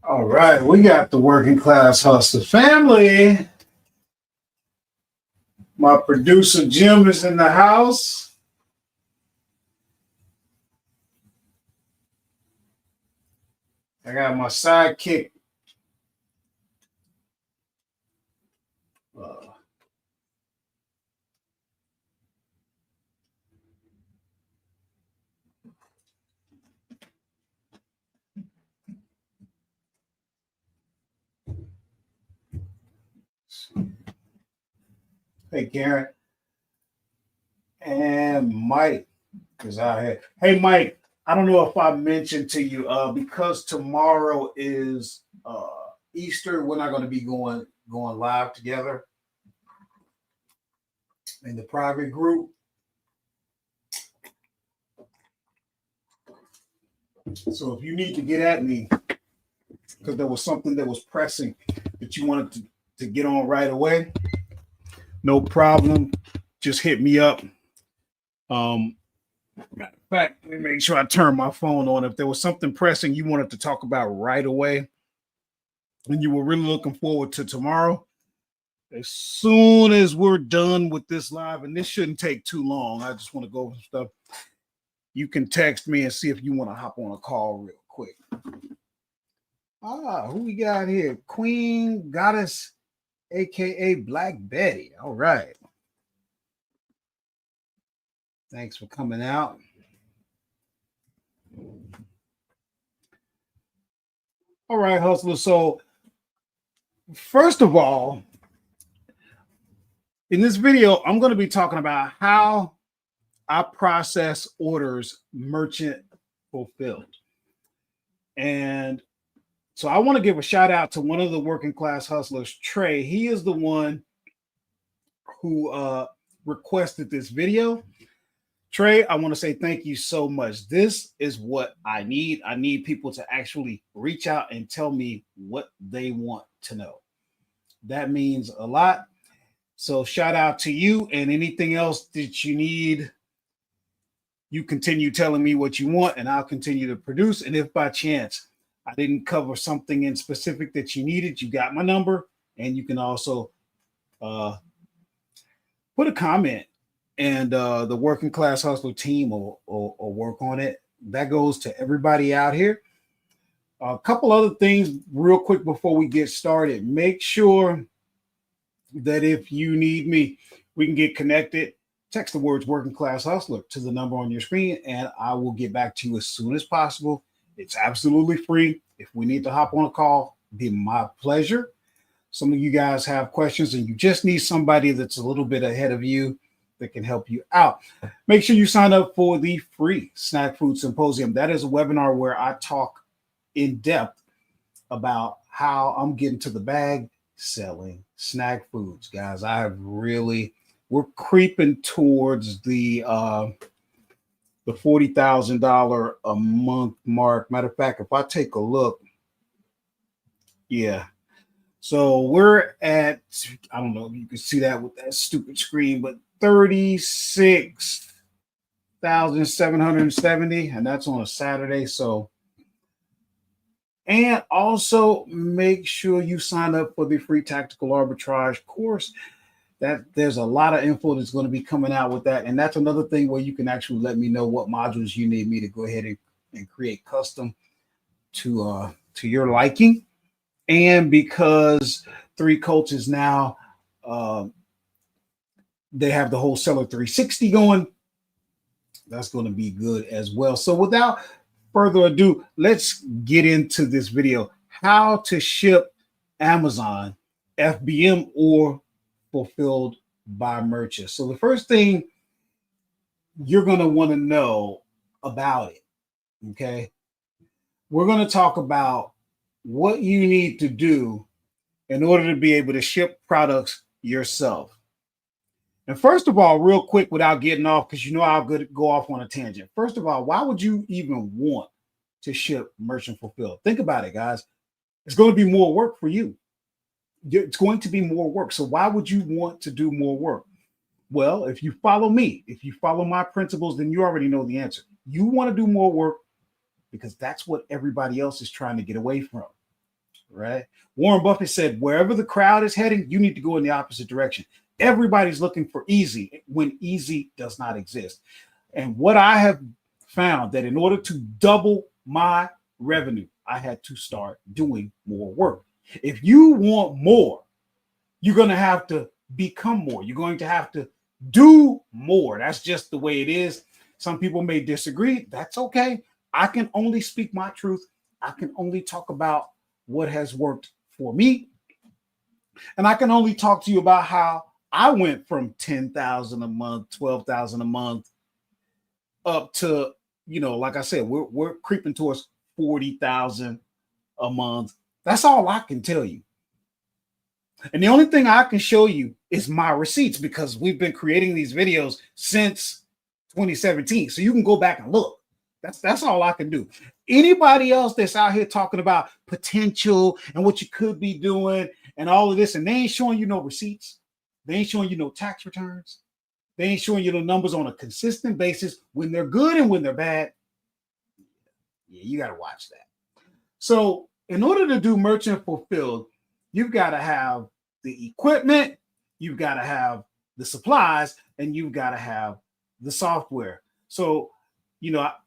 All right, we got the working class hustler family. My producer Jim is in the house. I got my sidekick. Uh, hey, Karen. And Mike is out here. Hey, Mike, I don't know if I mentioned to you, because tomorrow is Easter, we're not going to be going live together in the private group. So if you need to get at me because there was something that was pressing that you wanted to get on right away, no problem. Just hit me up. Matter of fact, let me make sure I turn my phone on. If there was something pressing you wanted to talk about right away, and you were really looking forward to tomorrow, as soon as we're done with this live, and this shouldn't take too long, I just want to go over some stuff. You can text me and see if you want to hop on a call real quick. Who we got here? Queen Goddess, aka Black Betty. All right. Thanks for coming out. All right, hustlers. So, first of all, in this video, I'm going to be talking about how I process orders merchant fulfilled. And so I want to give a shout out to one of the working class hustlers, Trey. He is the one who requested this video. Trey, I want to say thank you so much. This is what I need. I need people to actually reach out and tell me what they want to know. That means a lot. So shout out to you, and anything else that you need, you continue telling me what you want and I'll continue to produce. And if by chance I didn't cover something in specific that you needed, you got my number, and you can also put a comment, and the working class hustler team will work on it. That goes to everybody out here. A couple other things real quick before we get started. Make sure that if you need me, we can get connected. Text the words working class hustler to the number on your screen, and I will get back to you as soon as possible. It's absolutely free. If we need to hop on a call, it'd be my pleasure. Some of you guys have questions and you just need somebody that's a little bit ahead of you that can help you out. Make sure you sign up for the free Snackfood Symposium. That is a webinar where I talk in depth about how I'm getting to the bag selling snack foods, guys. We're creeping towards the $40,000 a month mark. Matter of fact, if I take a look, yeah. So we're at, I don't know if you can see that with that stupid screen, but 36,770, and that's on a Saturday. So, and also make sure you sign up for the free tactical arbitrage course. That there's a lot of info that's going to be coming out with that. And that's another thing where you can actually let me know what modules you need me to go ahead and create custom to your liking. And because Three Coats is now, they have the wholesaler 360 going, that's going to be good as well. So without further ado, let's get into this video. How to ship Amazon, FBM, or fulfilled by merchants. So the first thing you're going to want to know about it, okay? We're going to talk about what you need to do in order to be able to ship products yourself. And first of all, real quick, without getting off, because you know I'll go off on a tangent. First of all, why would you even want to ship merchant fulfilled? Think about it, guys. It's going to be more work for you. It's going to be more work. So why would you want to do more work? Well, if you follow me, if you follow my principles, then you already know the answer. You want to do more work because that's what everybody else is trying to get away from. right? Warren Buffett said, wherever the crowd is heading, you need to go in the opposite direction. Everybody's looking for easy when easy does not exist. And what I have found that in order to double my revenue, I had to start doing more work. If you want more, you're going to have to become more. You're going to have to do more. That's just the way it is. Some people may disagree. That's okay. I can only speak my truth. I can only talk about what has worked for me. And I can only talk to you about how I went from 10,000 a month, 12,000 a month up to, like I said, we're creeping towards 40,000 a month. That's all I can tell you. And the only thing I can show you is my receipts, because we've been creating these videos since 2017. So you can go back and look. That's all I can do. Anybody else that's out here talking about potential and what you could be doing and all of this, and they ain't showing you no receipts, they ain't showing you no tax returns, they ain't showing you the numbers on a consistent basis when they're good and when they're bad. Yeah, you got to watch that. So in order to do merchant fulfilled, you've got to have the equipment, you've got to have the supplies, and you've got to have the software. So,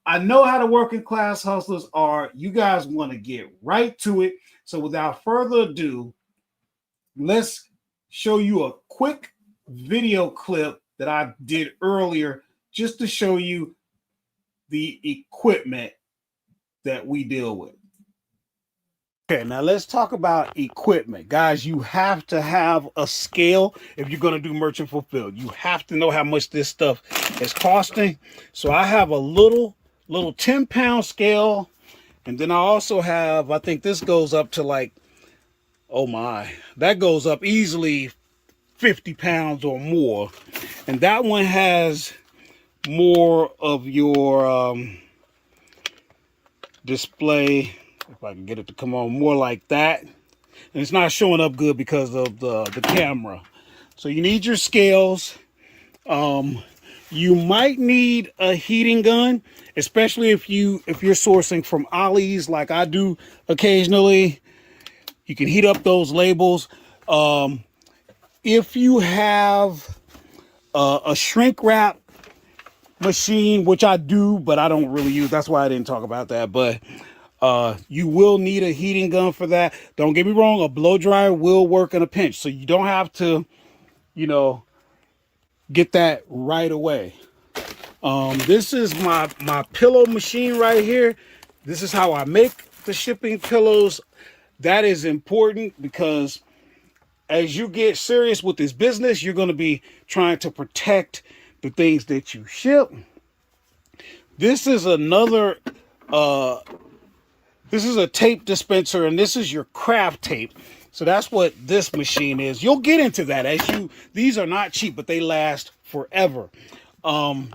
I know how the working class hustlers are. You guys want to get right to it. So without further ado, let's show you a quick video clip that I did earlier just to show you the equipment that we deal with. Okay, now let's talk about equipment. Guys, you have to have a scale if you're going to do merchant fulfilled. You have to know how much this stuff is costing. So I have a little 10-pound scale. And then I also have, I think this goes up to like, oh my, that goes up easily 50 pounds or more. And that one has more of your display. If I can get it to come on more like that. And it's not showing up good because of the camera. So you need your scales. You might need a heating gun, especially if you're sourcing from Ollie's like I do occasionally. You can heat up those labels. If you have a shrink wrap machine, which I do, but I don't really use, that's why I didn't talk about that. But you will need a heating gun for that. Don't get me wrong, a blow dryer will work in a pinch. So you don't have to, get that right away. This is my pillow machine right here. This is how I make the shipping pillows. That is important because as you get serious with this business, you're going to be trying to protect the things that you ship. This is another this is a tape dispenser, and this is your craft tape. So that's what this machine is. You'll get into that these are not cheap, but they last forever. And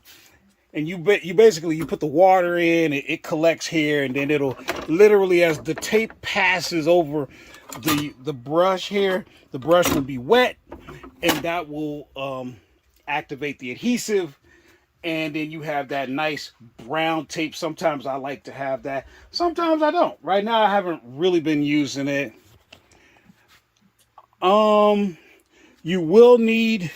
you basically put the water in, it collects here, and then it'll literally, as the tape passes over the brush here, the brush will be wet, and that will activate the adhesive. And then you have that nice brown tape. Sometimes I like to have that. Sometimes I don't. Right now I haven't really been using it. You will need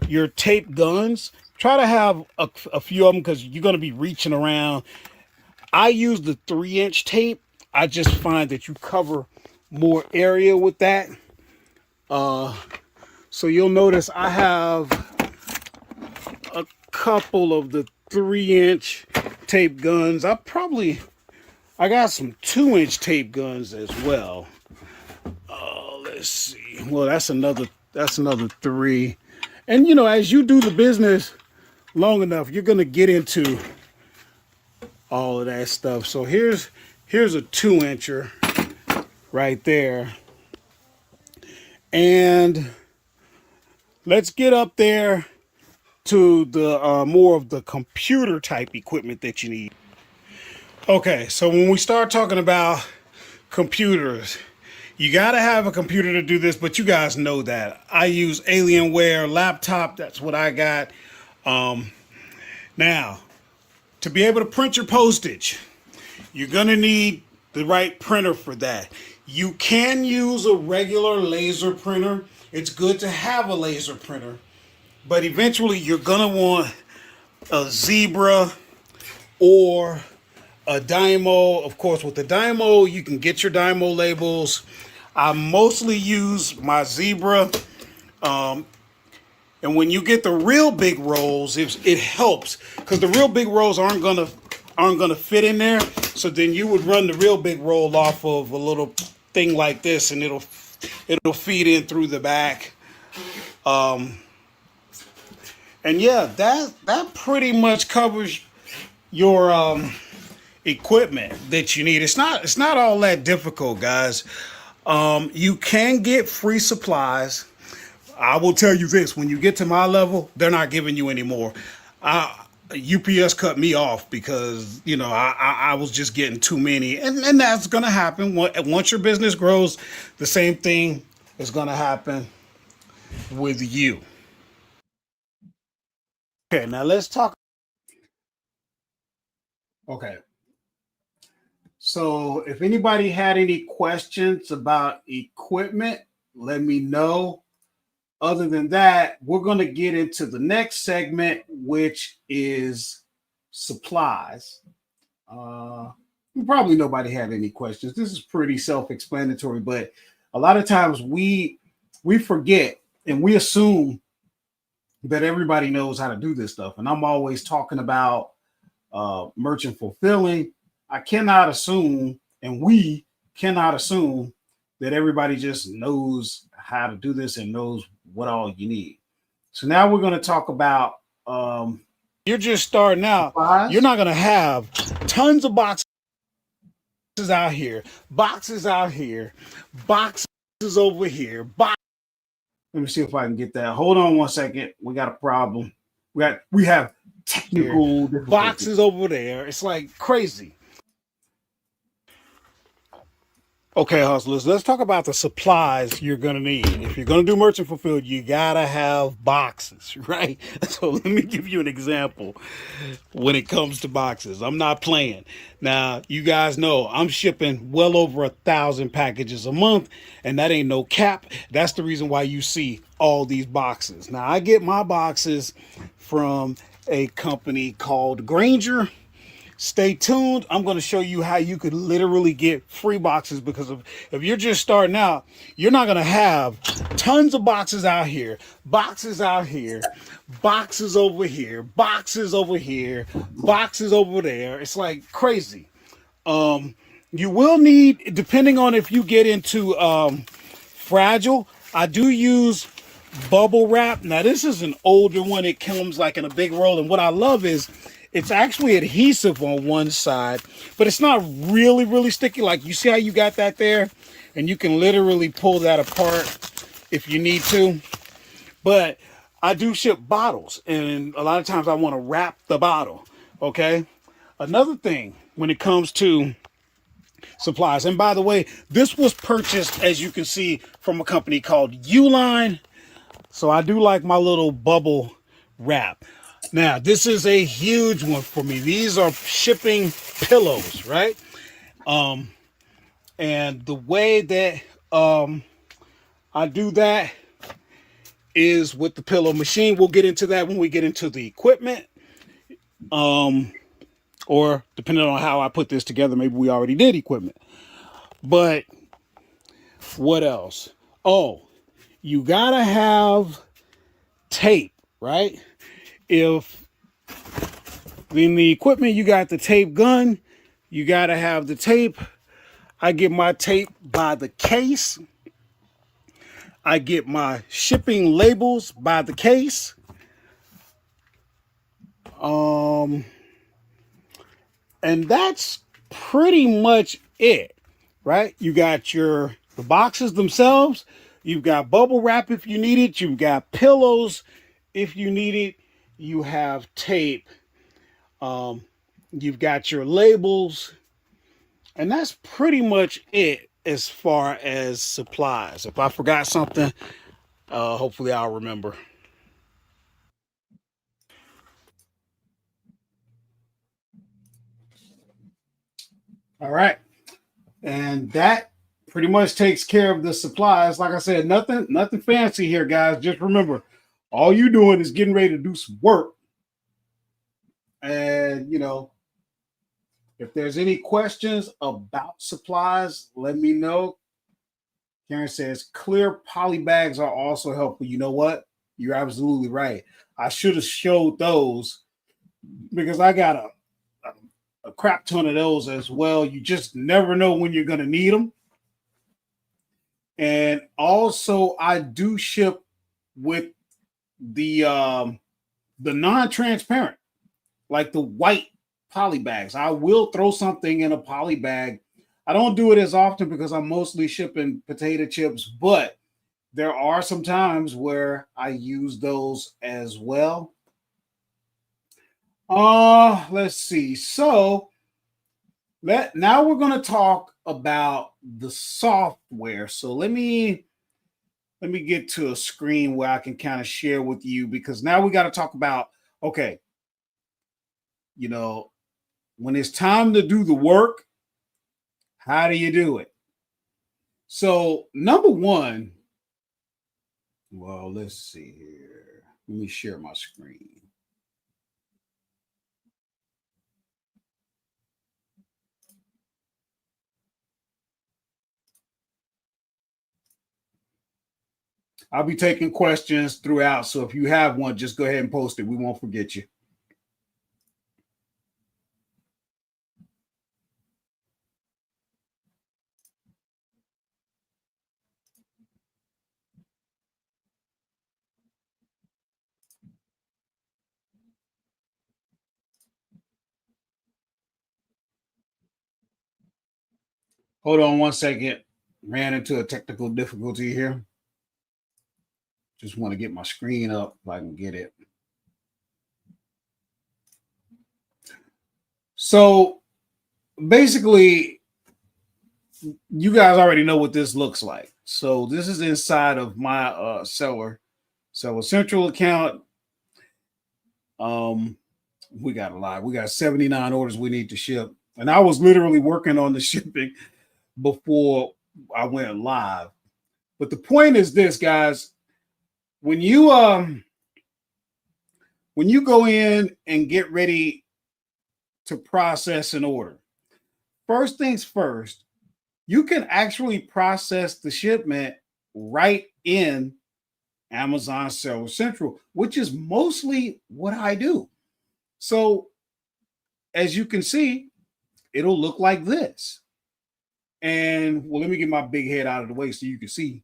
your tape guns. Try to have a few of them because you're going to be reaching around. I use the 3-inch tape. I just find that you cover more area with that. So you'll notice I have a couple of the 3-inch tape guns. I got some 2-inch tape guns as well. Let's see. Well, that's another 3. And as you do the business long enough, you're gonna get into all of that stuff. So here's a 2-incher right there. And let's get up there to the more of the computer type equipment that you need. Okay, so when we start talking about computers, you got to have a computer to do this, but you guys know that. I use Alienware laptop. That's what I got. Now, to be able to print your postage, you're going to need the right printer for that. You can use a regular laser printer. It's good to have a laser printer, but eventually you're gonna want a Zebra or a Dymo. Of course, with the Dymo, you can get your Dymo labels. I mostly use my Zebra, and when you get the real big rolls, it helps because the real big rolls aren't gonna fit in there. So then you would run the real big roll off of a little thing like this, and it'll feed in through the back. And yeah, that pretty much covers your equipment that you need. It's not all that difficult, guys. You can get free supplies. I will tell you this: when you get to my level, they're not giving you any more. UPS cut me off because I was just getting too many, and that's gonna happen once your business grows. The same thing is gonna happen with you. Okay, now let's talk. Okay, so if anybody had any questions about equipment, let me know. Other than that, we're going to get into the next segment, which is supplies. Uh, Probably nobody had any questions. This is pretty self-explanatory, but a lot of times we forget and we assume that everybody knows how to do this stuff. And I'm always talking about merchant fulfilling. I cannot assume, and we cannot assume that everybody just knows how to do this and knows what all you need. So now we're going to talk about you're just starting out. Supplies. You're not going to have tons of boxes out here, boxes over here. Let me see if I can get that. Hold on one second. We got a problem. We have technical boxes over there. It's like crazy. Okay, hustlers, let's talk about the supplies you're going to need. If you're going to do merchant fulfilled, you got to have boxes, right? So let me give you an example when it comes to boxes. I'm not playing. Now, you guys know I'm shipping well over 1,000 packages a month, and that ain't no cap. That's the reason why you see all these boxes. Now, I get my boxes from a company called Granger. Stay tuned. I'm going to show you how you could literally get free boxes because if you're just starting out, you're not going to have tons of boxes out here, boxes over here, boxes over here, boxes over there. It's like crazy. You will need, depending on if you get into fragile, I do use bubble wrap. Now this is an older one. It comes like in a big roll, and what I love is it's actually adhesive on one side, but it's not really sticky. Like you see how you got that there, and you can literally pull that apart if you need to. But I do ship bottles, and a lot of times I want to wrap the bottle. Okay. Another thing when it comes to supplies, and by the way, this was purchased, as you can see, from a company called Uline. So I do like my little bubble wrap. Now, this is a huge one for me. These are shipping pillows, right? And the way that I do that is with the pillow machine. We'll get into that when we get into the equipment. Or depending on how I put this together, maybe we already did equipment. But what else? Oh, you gotta have tape, right? If in the equipment you got the tape gun, you gotta have the tape. I get my tape by the case. I get my shipping labels by the case. And that's pretty much it, right? You got the boxes themselves. You've got bubble wrap if you need it. You've got pillows if you need it. You have tape. You've got your labels. And that's pretty much it as far as supplies. If I forgot something, hopefully I'll remember. All right. And that pretty much takes care of the supplies. Like I said, nothing fancy here, guys. Just remember, all you doing is getting ready to do some work. And if there's any questions about supplies, let me know. Karen says clear poly bags are also helpful. You know what? You're absolutely right. I should have showed those because I got a crap ton of those as well. You just never know when you're going to need them. And also, I do ship with the non-transparent, like the white poly bags. I will throw something in a poly bag. I don't do it as often because I'm mostly shipping potato chips, but there are some times where I use those as well. Let's see. So now we're going to talk about the software. So let me get to a screen where I can kind of share with you, because now we got to talk about, okay, when it's time to do the work, how do you do it? So number one, well, let's see here. Let me share my screen. I'll be taking questions throughout. So if you have one, just go ahead and post it. We won't forget you. Hold on one second. Ran into a technical difficulty here. Just want to get my screen up if I can get it. So basically, you guys already know what this looks like. So this is inside of my Seller Central account. We got a lot. We got 79 orders we need to ship. And I was literally working on the shipping before I went live. But the point is this, guys. When you go in and get ready to process an order, first things first, you can actually process the shipment right in Amazon Seller Central, which is mostly what I do. So as you can see, it'll look like this. And well, let me get my big head out of the way so you can see.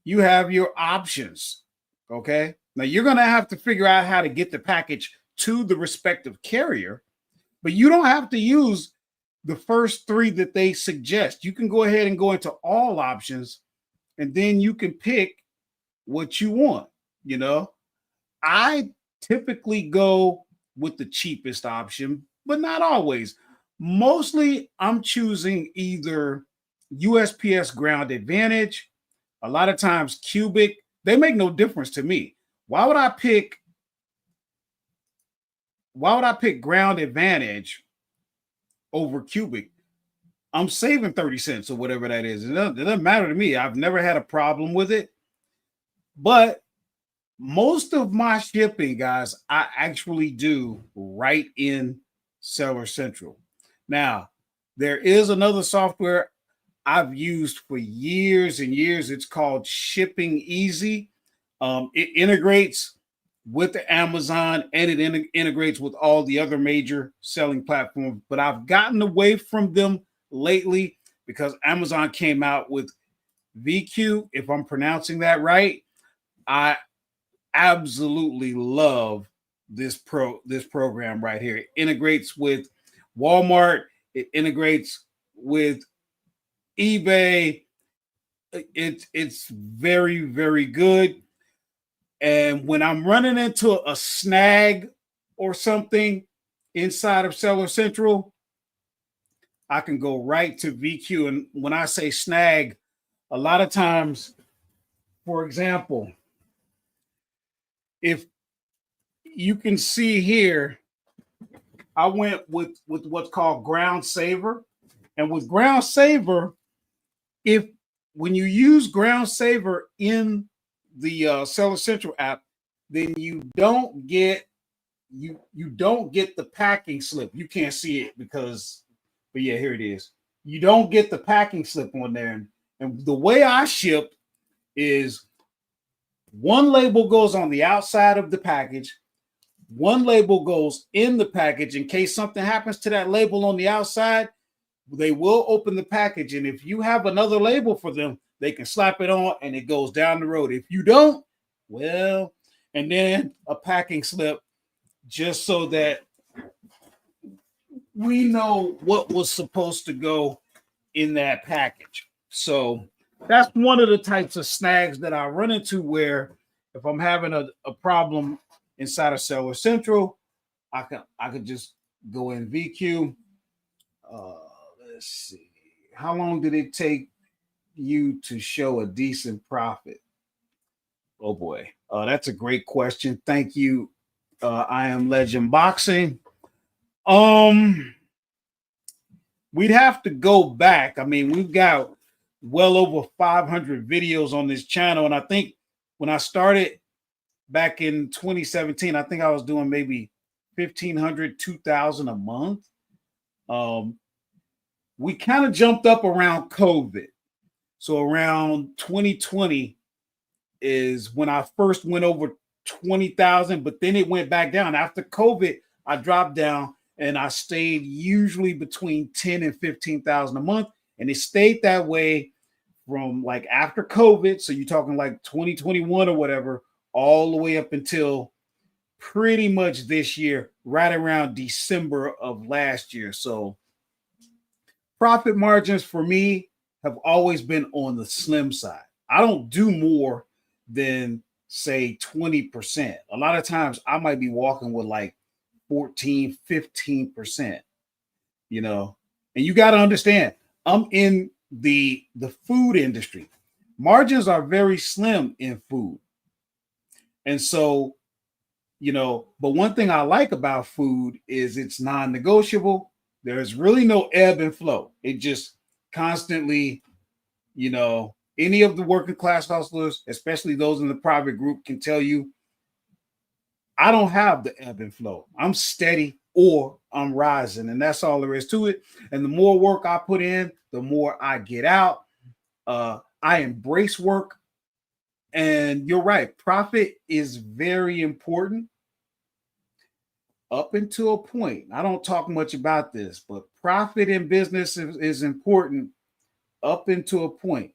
You have your options. Okay. Now you're going to have to figure out how to get the package to the respective carrier, but you don't have to use the first three that they suggest. You can go ahead and go into all options, and then you can pick what you want. I typically go with the cheapest option, but not always. Mostly I'm choosing either USPS Ground Advantage, a lot of times Cubic. They make no difference to me. Why would I pick Ground Advantage over Cubic? I'm saving 30 cents or whatever that is. It doesn't matter to me. I've never had a problem with it. But most of my shipping, guys, I actually do right in Seller Central. Now, there is another software I've used for years and years. It's called Shipping Easy. It integrates with the Amazon, and it integrates with all the other major selling platforms. But I've gotten away from them lately because Amazon came out with VQ, if I'm pronouncing that right. I absolutely love this program right here. It integrates with Walmart. It integrates with eBay. It's very, very good. And when I'm running into a snag or something inside of Seller Central, I can go right to VQ. And when I say snag, a lot of times, for example, if you can see here, I went with what's called Ground Saver. And with Ground Saver, if when you use Ground Saver in the Seller Central app, then you don't get the packing slip. You can't see it because, but yeah, here it is. You don't get the packing slip on there. And the way I ship is one label goes on the outside of the package, one label goes in the package. In case something happens to that label on the outside, they will open the package. And if you have another label for them, they can slap it on and it goes down the road. If you don't, well, and then a packing slip just so that we know what was supposed to go in that package. So that's one of the types of snags that I run into, where if I'm having a problem inside of Seller Central, I could just go in VQ. Let's see. How long did it take you to show a decent profit? Oh boy, that's a great question. Thank you. I am Legend Boxing. We'd have to go back. I mean, we've got well over 500 videos on this channel, and I think when I started back in 2017, I think I was doing maybe 1,500, 2,000 a month. We kind of jumped up around COVID. So around 2020 is when I first went over 20,000, but then it went back down. After COVID, I dropped down and I stayed usually between 10 and 15,000 a month. And it stayed that way from like after COVID. So you're talking like 2021 or whatever, all the way up until pretty much this year, right around December of last year. So profit margins for me have always been on the slim side. I don't do more than say 20%. A lot of times I might be walking with like 14, 15%, you know, and you got to understand, I'm in the food industry. Margins are very slim in food. And so, you know, but one thing I like about food is it's non-negotiable. There's really no ebb and flow. It just constantly, you know, any of the working class hustlers, especially those in the private group, can tell you, I don't have the ebb and flow. I'm steady or I'm rising, and that's all there is to it. And the more work I put in, the more I get out. I embrace work. And you're right, profit is very important up until a point. I don't talk much about this, but profit in business is important up until a point.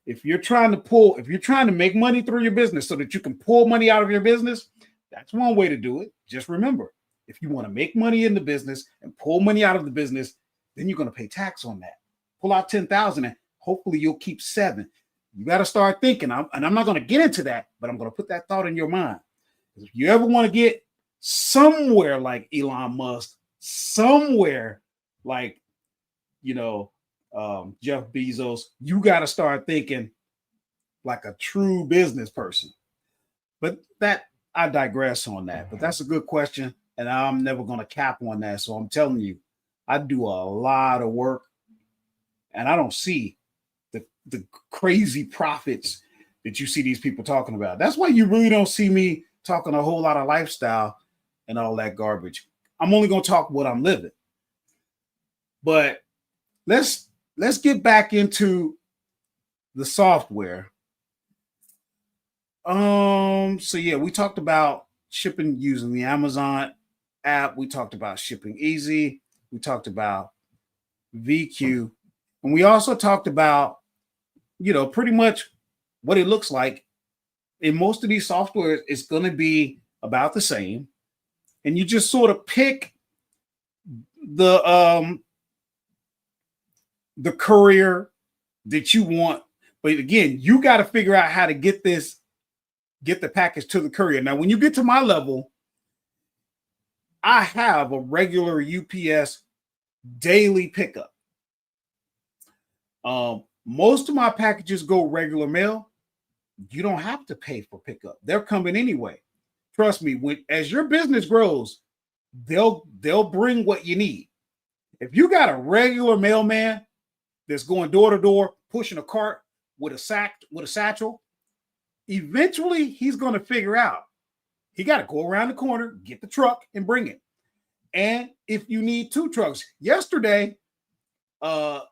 If you're trying to make money through your business so that you can pull money out of your business, that's one way to do it. Just remember, if you want to make money in the business and pull money out of the business, then you're going to pay tax on that. Pull out 10,000 and hopefully you'll keep 7. You got to start thinking, and I'm not going to get into that, but I'm going to put that thought in your mind. If you ever want to get somewhere like Elon Musk, somewhere like, you know, Jeff Bezos, you got to start thinking like a true business person. But that, I digress on that. But that's a good question, and I'm never going to cap on that. So I'm telling you, I do a lot of work, and I don't see the crazy profits that you see these people talking about. That's why you really don't see me talking a whole lot of lifestyle and all that garbage. I'm only going to talk what I'm living. But let's get back into the software. So yeah, we talked about shipping using the Amazon app. We talked about Shipping Easy. We talked about VQ. And we also talked about, you know, pretty much what it looks like. In most of these softwares, it's going to be about the same. And you just sort of pick the courier that you want. But again, you got to figure out how to get the package to the courier. Now, when you get to my level, I have a regular UPS daily pickup. Most of my packages go regular mail. You don't have to pay for pickup. They're coming anyway. Trust me, as your business grows, they'll bring what you need. If you got a regular mailman that's going door to door, pushing a cart with a satchel, eventually he's going to figure out he got to go around the corner, get the truck, and bring it. And if you need 2 trucks, yesterday, a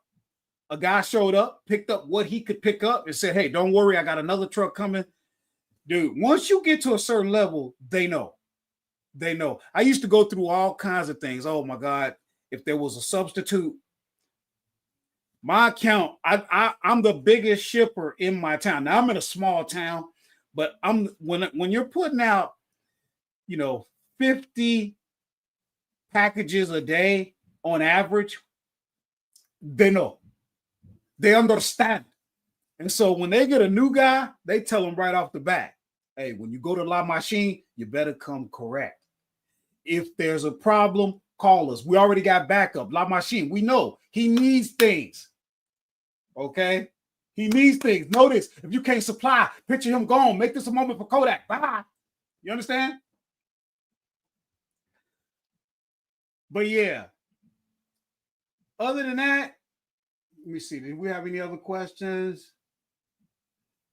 guy showed up, picked up what he could pick up, and said, "Hey, don't worry, I got another truck coming." Dude, once you get to a certain level, they know. They know. I used to go through all kinds of things. Oh my God, if there was a substitute, my account, I'm the biggest shipper in my town. Now I'm in a small town, but when you're putting out, 50 packages a day on average, they know. They understand. And so when they get a new guy, they tell them right off the bat, hey, when you go to La Machine, you better come correct. If there's a problem, call us. We already got backup. La Machine, we know he needs things. Okay? He needs things. Notice, if you can't supply, picture him gone. Make this a moment for Kodak. Bye. You understand? But yeah. Other than that, let me see. Did we have any other questions?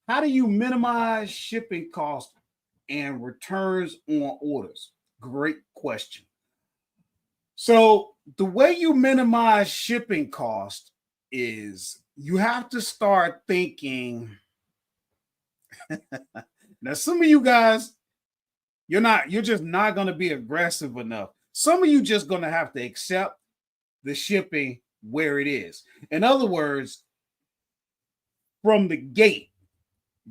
How do you minimize shipping costs and returns on orders? Great question. So the way you minimize shipping cost is you have to start thinking. Now, some of you guys, you're just not going to be aggressive enough. Some of you just going to have to accept the shipping where it is. In other words, from the gate,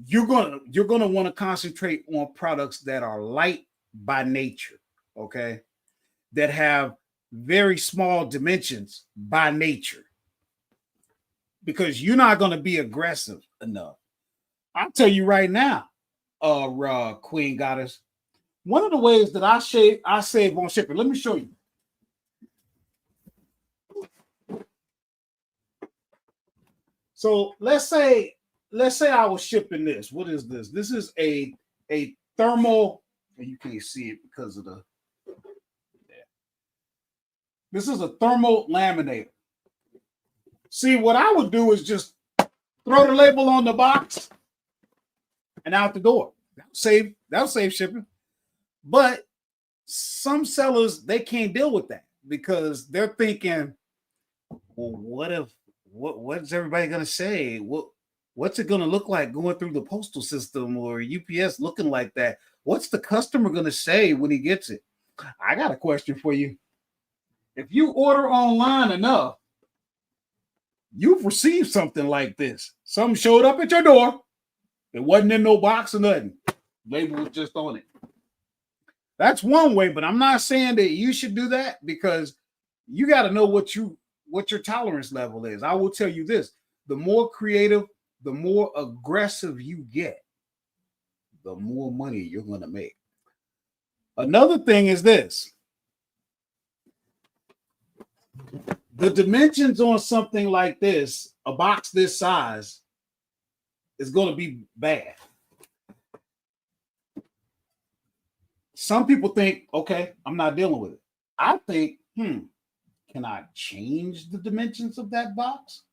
you're gonna want to concentrate on products that are light by nature, okay? That have very small dimensions by nature, because you're not going to be aggressive enough. I'll tell you right now, Queen Goddess, one of the ways that I save on shipping. Let me show you. So let's say I was shipping this. What is this? This is a thermal. You can't see it because of the. This is a thermal laminator. See, what I would do is just throw the label on the box and out the door. That'll save shipping. But some sellers, they can't deal with that because they're thinking, well, what's everybody gonna say? What's it gonna look like going through the postal system or UPS looking like that? What's the customer gonna say when he gets it? I got a question for you. If you order online enough, you've received something like this. Something showed up at your door. It wasn't in no box or nothing. Label was just on it. That's one way, but I'm not saying that you should do that, because you got to know what your tolerance level is. I will tell you this: the more creative, the more aggressive you get, the more money you're going to make. Another thing is this: the dimensions on something like this, a box this size, is going to be bad. Some people think, okay, I'm not dealing with it. I think, can I change the dimensions of that box?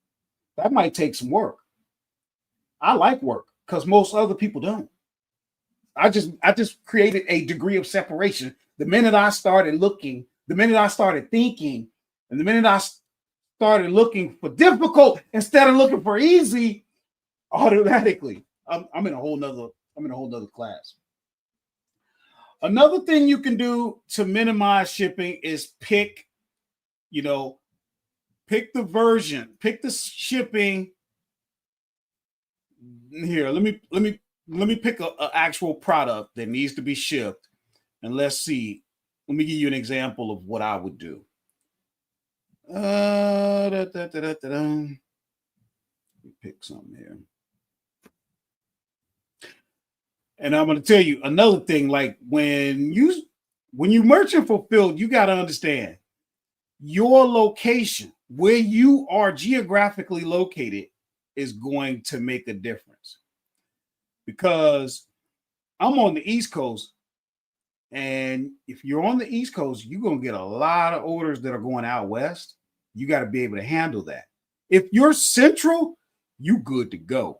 That might take some work. I like work because most other people don't. I just created a degree of separation. The minute I started looking, the minute I started thinking, and the minute I started looking for difficult instead of looking for easy, automatically, I'm in a whole nother class. Another thing you can do to minimize shipping is pick the version, pick the shipping. Here, let me pick an actual product that needs to be shipped, and let's see. Let me give you an example of what I would do. Let me pick something here. And I'm going to tell you another thing, like when you merchant fulfilled, you got to understand your location, where you are geographically located, is going to make a difference. Because I'm on the East Coast, and if you're on the East Coast, you're going to get a lot of orders that are going out west. You got to be able to handle that. If you're central, you good to go.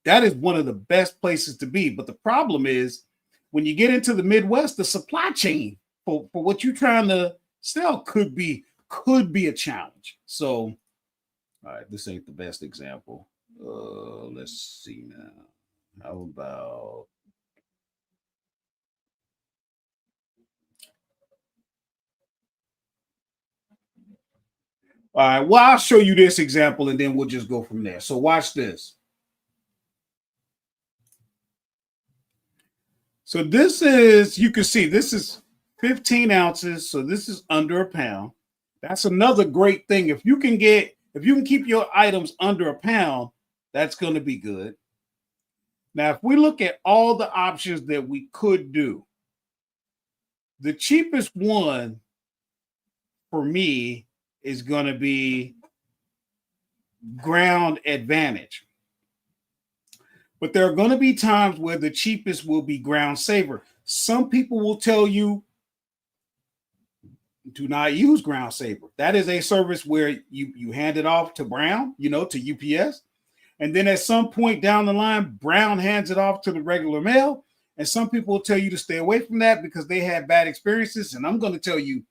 That is one of the best places to be. But the problem is when you get into the Midwest, the supply chain for what you're trying to sell could be a challenge. So, all right, this ain't the best example. Let's see now. How about all right, well, I'll show you this example and then we'll just go from there. So watch this. So this is, you can see this is 15 ounces. So this is under a pound. That's another great thing. If you can keep your items under a pound, that's going to be good. Now, if we look at all the options that we could do, the cheapest one for me is going to be Ground Advantage. But there are going to be times where the cheapest will be Ground Saver. Some people will tell you, do not use Ground Saver. That is a service where you hand it off to Brown, to UPS. And then at some point down the line, Brown hands it off to the regular mail. And some people will tell you to stay away from that because they had bad experiences. And I'm going to tell you,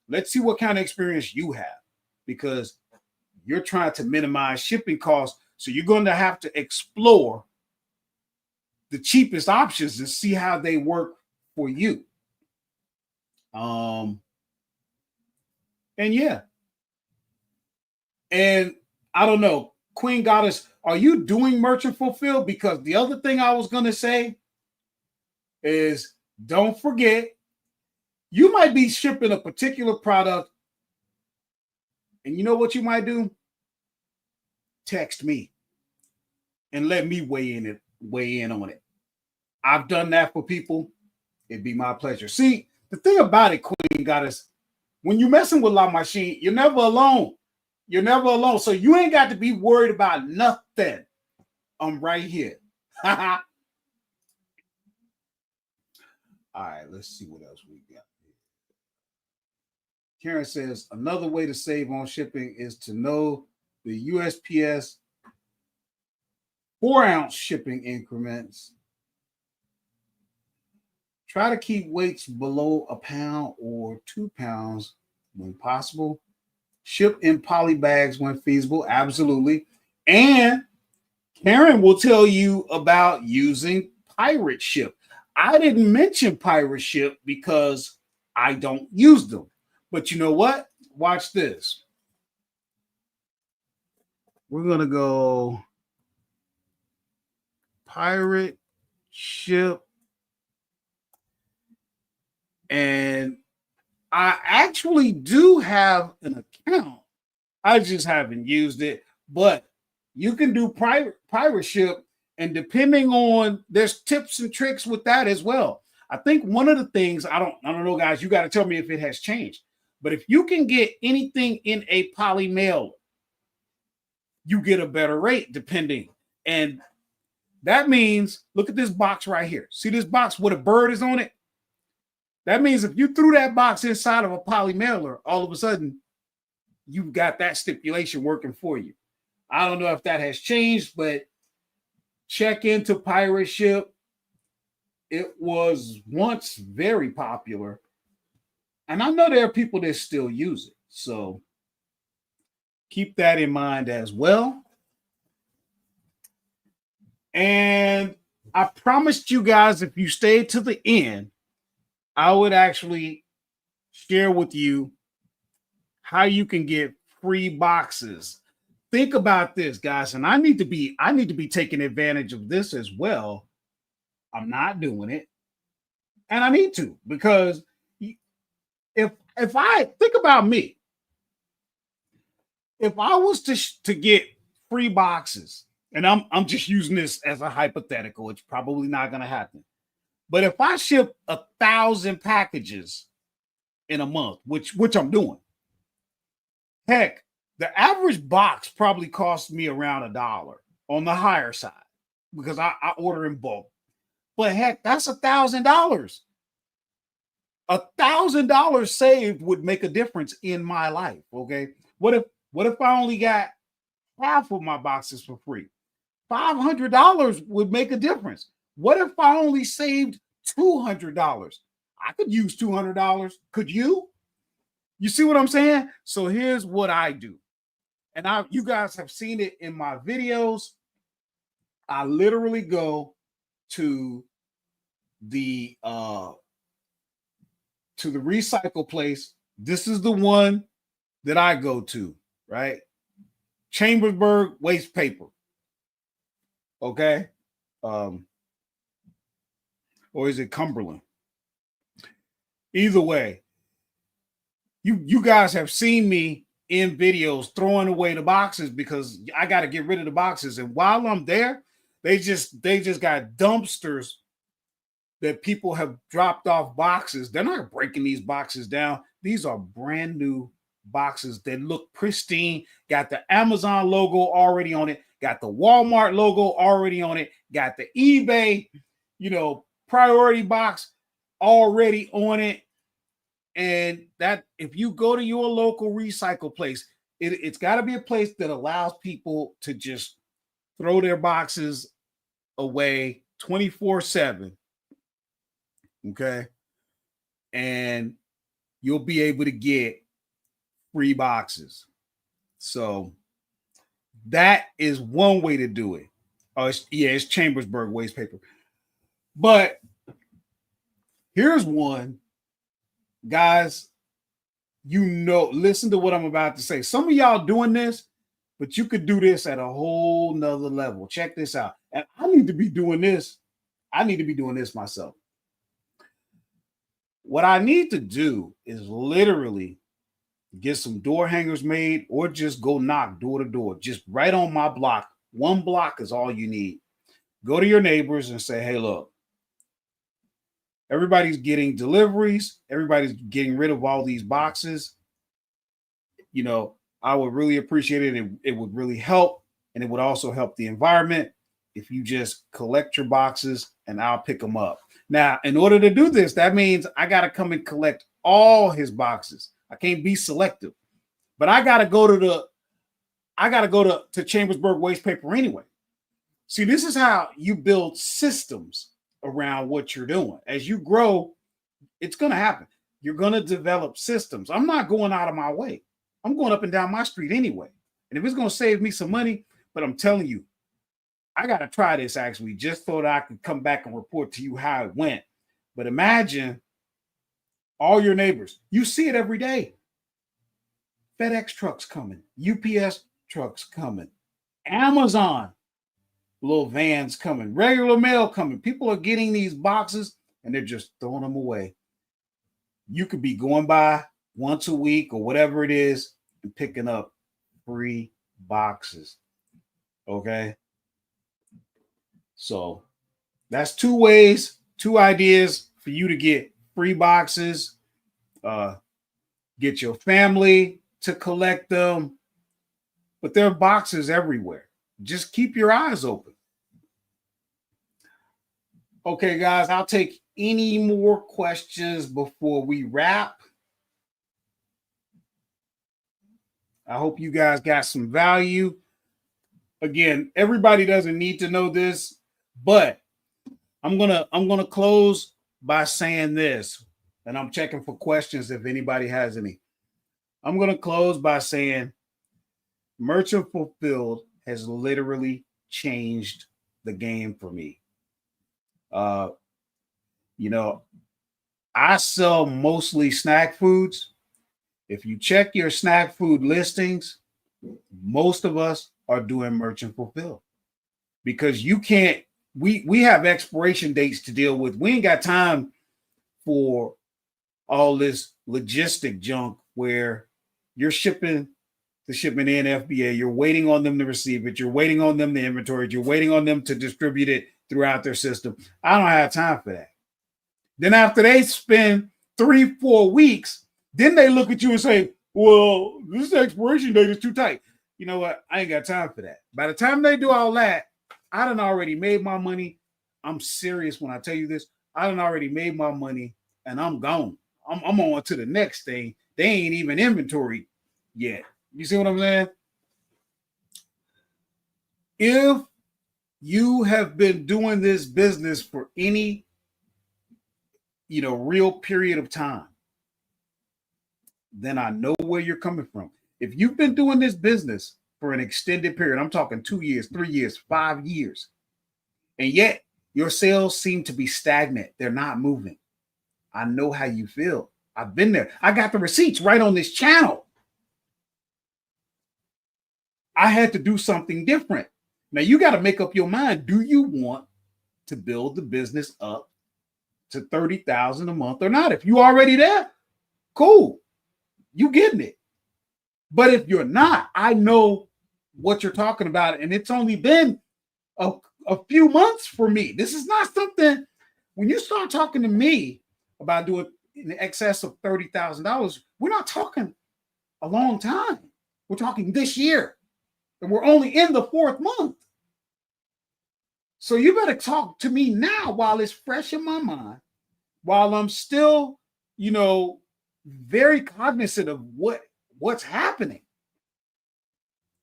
let's see what kind of experience you have, because you're trying to minimize shipping costs. So you're going to have to explore the cheapest options and see how they work for you. And yeah. And I don't know, Queen Goddess, are you doing merchant fulfill? Because the other thing I was going to say is don't forget, you might be shipping a particular product. And you know what you might do? Text me and let me weigh in on it. I've done that for people. It'd be my pleasure. See, the thing about it, Queen Goddess, when you're messing with La Machine, you're never alone. You're never alone. So you ain't got to be worried about nothing. I'm right here. All right, let's see what else we got. Karen says, another way to save on shipping is to know the USPS 4-ounce shipping increments. Try to keep weights below a pound or 2 pounds when possible. Ship in poly bags when feasible. Absolutely. And Karen will tell you about using Pirate Ship. I didn't mention Pirate Ship because I don't use them. But you know what? Watch this. We're going to go Pirate Ship. And I actually do have an account. I just haven't used it. But you can do Pirate Ship. And depending on, there's tips and tricks with that as well. I think one of the things, I don't know, guys, you got to tell me if it has changed. But if you can get anything in a poly mailer, you get a better rate depending. And that means, look at this box right here. See this box with a bird is on it? That means if you threw that box inside of a poly mailer, all of a sudden, you've got that stipulation working for you. I don't know if that has changed, but check into Pirate Ship. It was once very popular. And I know there are people that still use it. So keep that in mind as well. And I promised you guys, if you stay to the end, I would actually share with you how you can get free boxes. Think about this, guys, and I need to be taking advantage of this as well. I'm not doing it, and I need to, because if I think about me, if I was to get free boxes, and I'm just using this as a hypothetical, it's probably not going to happen. But if I ship 1,000 packages in a month, which I'm doing, heck, the average box probably costs me around $1 on the higher side because I order in bulk. But heck, that's $1,000. $1,000 saved would make a difference in my life. Okay, what if I only got half of my boxes for free? $500 would make a difference. What if I only saved $200? I could use $200. Could you? You see what I'm saying? So here's what I do. And you guys have seen it in my videos. I literally go to the recycle place. This is the one that I go to, right? Chambersburg waste paper. Okay. Or is it Cumberland? Either way, you guys have seen me in videos throwing away the boxes because I got to get rid of the boxes. And while I'm there, they just got dumpsters that people have dropped off boxes. They're not breaking these boxes down. These are brand new boxes that look pristine, got the Amazon logo already on it, got the Walmart logo already on it, got the eBay, priority box already on it. And that if you go to your local recycle place, it's got to be a place that allows people to just throw their boxes away 24/7. Okay. And you'll be able to get free boxes. So that is one way to do it. It's Chambersburg waste paper. But here's one, guys, listen to what I'm about to say. Some of y'all doing this, but you could do this at a whole nother level. Check this out. And I need to be doing this. I need to be doing this myself. What I need to do is literally get some door hangers made or just go knock door to door, just right on my block. One block is all you need. Go to your neighbors and say, hey, look, everybody's getting deliveries. Everybody's getting rid of all these boxes. I would really appreciate it. It would really help. And it would also help the environment if you just collect your boxes and I'll pick them up. Now, in order to do this, that means I got to come and collect all his boxes. I can't be selective, but I got to go to Chambersburg waste paper anyway. See, this is how you build systems around what you're doing. As you grow, it's going to happen. You're going to develop systems. I'm not going out of my way. I'm going up and down my street anyway. And if it's going to save me some money, but I'm telling you, I got to try this actually, just so that I could come back and report to you how it went. But imagine all your neighbors. You see it every day. FedEx trucks coming, UPS trucks coming, Amazon little vans coming, regular mail coming. People are getting these boxes and they're just throwing them away. You could be going by once a week or whatever it is and picking up free boxes. Okay. So that's two ideas for you to get free boxes, get your family to collect them, but there are boxes everywhere. Just keep your eyes open. Okay, guys, I'll take any more questions before we wrap. I hope you guys got some value. Again, everybody doesn't need to know this, but I'm gonna close by saying this, and I'm checking for questions if anybody has any. I'm gonna close by saying Merchant Fulfilled has literally changed the game for me. I sell mostly snack foods. If you check your snack food listings, most of us are doing Merchant Fulfilled because you can't. We have expiration dates to deal with. We ain't got time for all this logistic junk where you're shipping the shipment in FBA. You're waiting on them to receive it. You're waiting on them to inventory it. You're waiting on them to distribute it throughout their system. I don't have time for that. Then after they spend 3-4 weeks, then they look at you and say, well, this expiration date is too tight. You know what? I ain't got time for that. By the time they do all that, I done already made my money. I'm serious when I tell you this. I done already made my money and I'm gone. I'm on to the next thing. They ain't even inventory yet. You see what I'm saying? If you have been doing this business for any, real period of time, then I know where you're coming from. If you've been doing this business for an extended period, I'm talking 2 years, 3 years, 5 years, and yet your sales seem to be stagnant, they're not moving. I know how you feel. I've been there. I got the receipts right on this channel. I had to do something different. Now you got to make up your mind. Do you want to build the business up to 30,000 a month or not? If you already there, cool. You getting it. But if you're not, I know what you're talking about. And it's only been a few months for me. This is not something, when you start talking to me about doing in excess of $30,000, we're not talking a long time. We're talking this year. And we're only in the 4th month. So you better talk to me now while it's fresh in my mind, while I'm still, very cognizant of what's happening.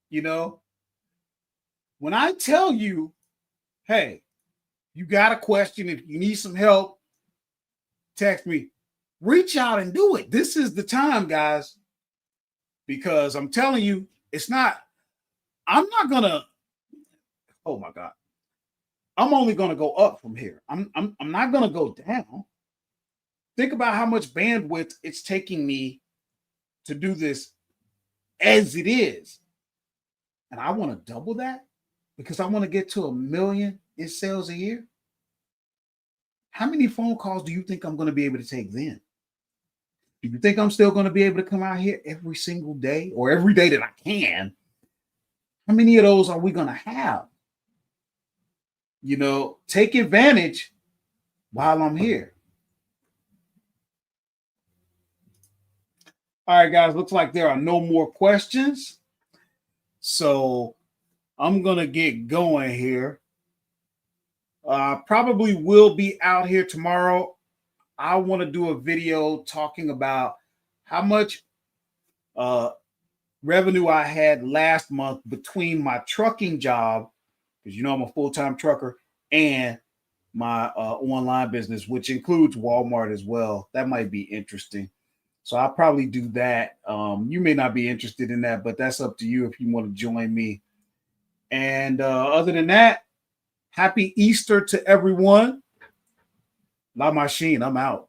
When I tell you, hey, you got a question, if you need some help, text me, reach out and do it. This is the time, guys, because I'm telling you, I'm not gonna, oh my God, I'm only gonna go up from here. I'm not gonna go down. Think about how much bandwidth it's taking me to do this as it is. And I want to double that because I want to get to 1 million in sales a year. How many phone calls do you think I'm going to be able to take then? Do you think I'm still going to be able to come out here every single day or every day that I can? How many of those are we going to have? Take advantage while I'm here. All right, guys, looks like there are no more questions. So I'm going to get going here. Probably will be out here tomorrow. I want to do a video talking about how much revenue I had last month between my trucking job, because I'm a full-time trucker, and my online business, which includes Walmart as well. That might be interesting. So I'll probably do that. You may not be interested in that, but that's up to you if you want to join me. And other than that, happy Easter to everyone. La Machine, I'm out.